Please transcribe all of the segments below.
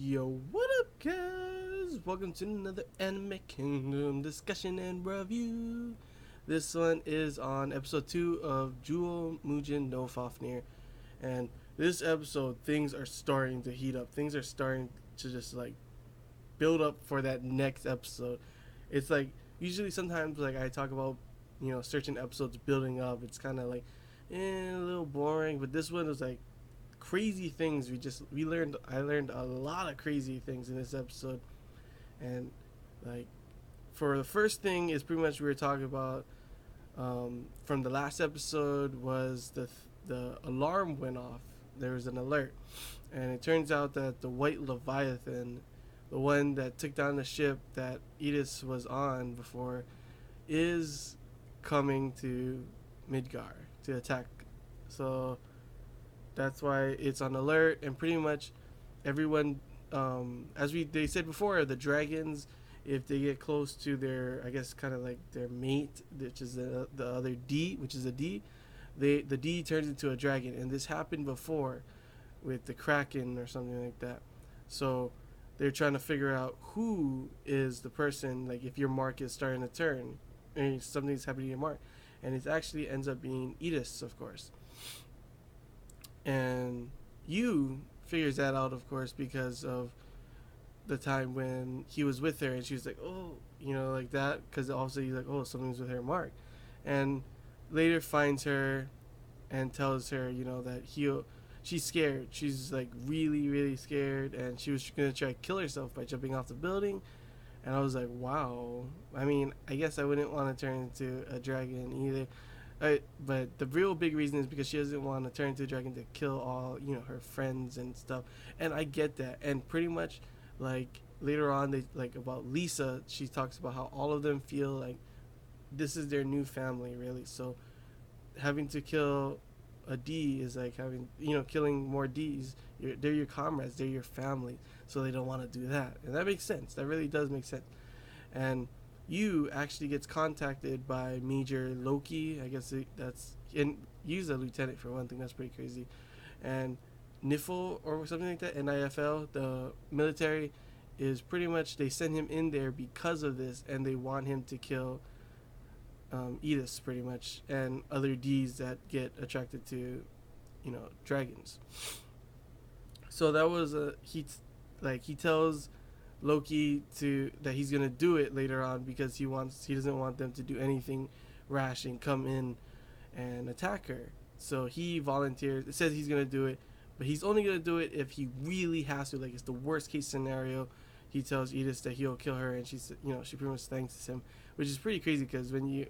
Yo, what up, guys? Welcome to another Anime Kingdom discussion and review. This one is on episode 2 of Juuou Mujin no Fafnir. And this episode, things are starting to heat up. Things are starting to just build up for that next episode. It's usually sometimes I talk about, certain episodes building up. It's kind of a little boring. But this one was crazy things I learned a lot of crazy things in this episode. And for the first thing is pretty much we were talking about from the last episode was the alarm went off. There was an alert, and it turns out that the white leviathan, the one that took down the ship that Edis was on before, is coming to Midgar to attack. So that's why it's on alert, and pretty much everyone, they said before, the dragons, if they get close to their, I guess, kind of like their mate, which is the other D, which is a D, the D turns into a dragon, and this happened before with the Kraken or something like that. So they're trying to figure out who is the person, like if your mark is starting to turn, and something's happening to your mark, and it actually ends up being Edis, of course. And you figures that out, of course, because of the time when he was with her and she was like, oh, like that, because also he's like, oh, something's with her mark. And later finds her and tells her, that she's scared. She's really, really scared, and she was going to try to kill herself by jumping off the building. And I was like, wow. I mean, I guess I wouldn't want to turn into a dragon either. But the real big reason is because she doesn't want to turn into a dragon to kill all, her friends and stuff. And I get that. And pretty much, later on, they about Lisa, she talks about how all of them feel like this is their new family, really. So having to kill a D is like having, killing more Ds. They're your comrades, they're your family. So they don't want to do that. And that makes sense. That really does make sense. And Yu actually gets contacted by Major Loki. I guess that's, and Yu's a lieutenant for one thing. That's pretty crazy. And NIFL or something like that, NIFL, the military, is pretty much, they send him in there because of this, and they want him to kill Edis, pretty much, and other Ds that get attracted to, dragons. So that was he tells Loki that he's gonna do it later on because he doesn't want them to do anything rash and come in and attack her. So he volunteers. It says he's gonna do it, but he's only gonna do it if he really has to. Like, it's the worst case scenario. He tells Edis that he'll kill her, and she pretty much thanks him, which is pretty crazy because when you,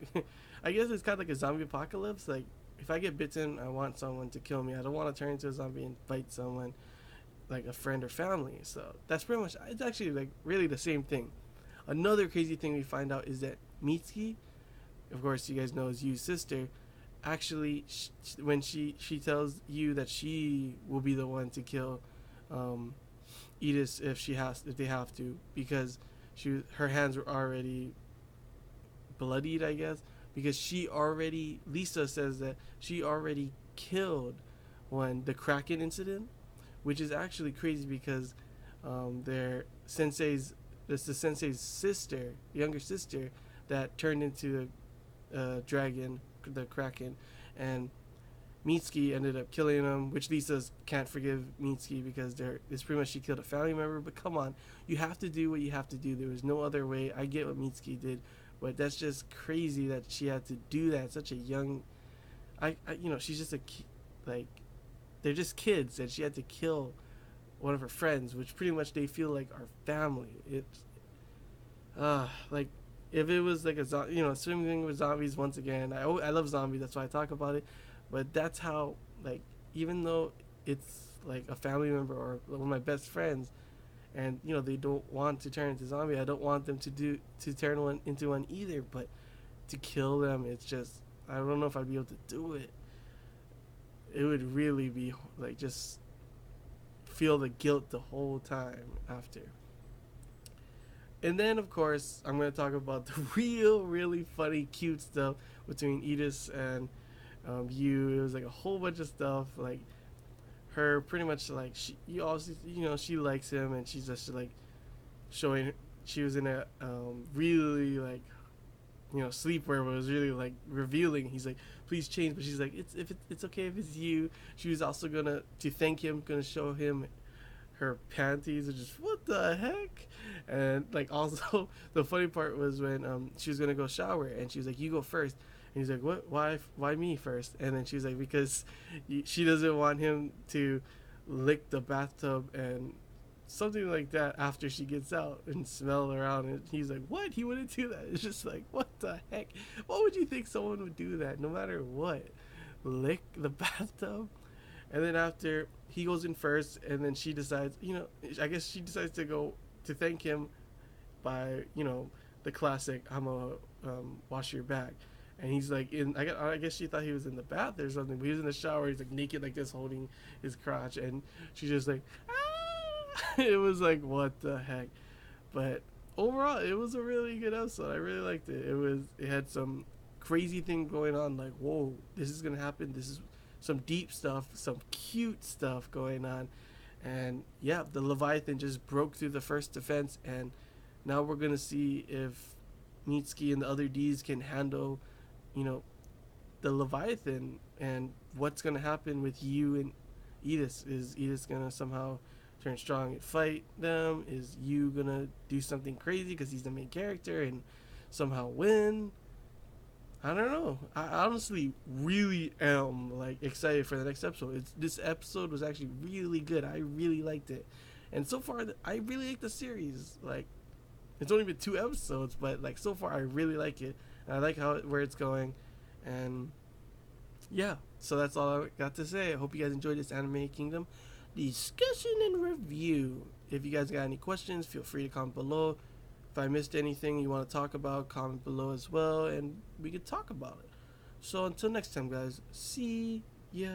I guess it's kind of like a zombie apocalypse. Like, if I get bitten, I want someone to kill me. I don't want to turn into a zombie and fight someone, like a friend or family. So that's pretty much, it's actually really the same thing. Another crazy thing we find out is that Mitsuki, of course you guys know is Yu's sister, actually when she tells Yu that she will be the one to kill Edis if they have to, because her hands were already bloodied, I guess, because Lisa says that she already killed the Kraken incident, which is actually crazy because the sensei's sister, younger sister, that turned into a dragon, the Kraken, and Mitsuki ended up killing him, which Lisa can't forgive Mitsuki because it's pretty much she killed a family member. But come on, you have to do what you have to do. There was no other way. I get what Mitsuki did, but that's just crazy that she had to do that. Such a young, she's just they're just kids, and she had to kill one of her friends, which pretty much they feel like are family. It's if it was same thing with zombies. Once again, I love zombies, that's why I talk about it. But that's how, even though it's a family member or one of my best friends, and they don't want to turn into zombie, I don't want them to turn one into one either. But to kill them, it's just, I don't know if I'd be able to do it. It would really be just feel the guilt the whole time after. And then, of course, I'm going to talk about the really funny, cute stuff between Edis and Yu. It was a whole bunch of stuff. her pretty much like she you also she likes him, and she's just like showing she was in a really like sleep where it was really like revealing. He's like, please change, but she's like, it's okay if it's you. She was also gonna to thank him, gonna show him her panties, and just what the heck. And like also the funny part was when she was gonna go shower, and she was like, you go first. And he's like, what, why me first? And then she was like, because she doesn't want him to lick the bathtub and something like that after she gets out and smell around. And he's like, what, he wouldn't do that. It's just like, what the heck, what would you think someone would do that no matter what, lick the bathtub? And then after he goes in first, and then she decides, I guess she decides to go to thank him by, the classic, I'm gonna wash your back. And he's like I guess she thought he was in the bath or something, but he was in the shower. He's like naked like this, holding his crotch, and she's just like, ah! It was like, what the heck? But overall, it was a really good episode. I really liked it. It had some crazy thing going on. Like, whoa, this is gonna happen. This is some deep stuff, some cute stuff going on, and yeah, the Leviathan just broke through the first defense, and now we're gonna see if Mitsuki and the other D's can handle, you know, the Leviathan, and what's gonna happen with you and Edith. Is Edith gonna somehow turn strong and fight them? Is you gonna do something crazy because he's the main character and somehow win? I don't know. I honestly really am like excited for the next episode. This episode was actually really good. I really liked it, and so far I really like the series. Like, it's only been 2 episodes, but like so far I really like it, and I like where it's going, and yeah. So that's all I got to say. I hope you guys enjoyed this Anime Kingdom discussion and review. If you guys got any questions, feel free to comment below. If I missed anything you want to talk about, comment below as well, and we could talk about it. So until next time, guys, see ya.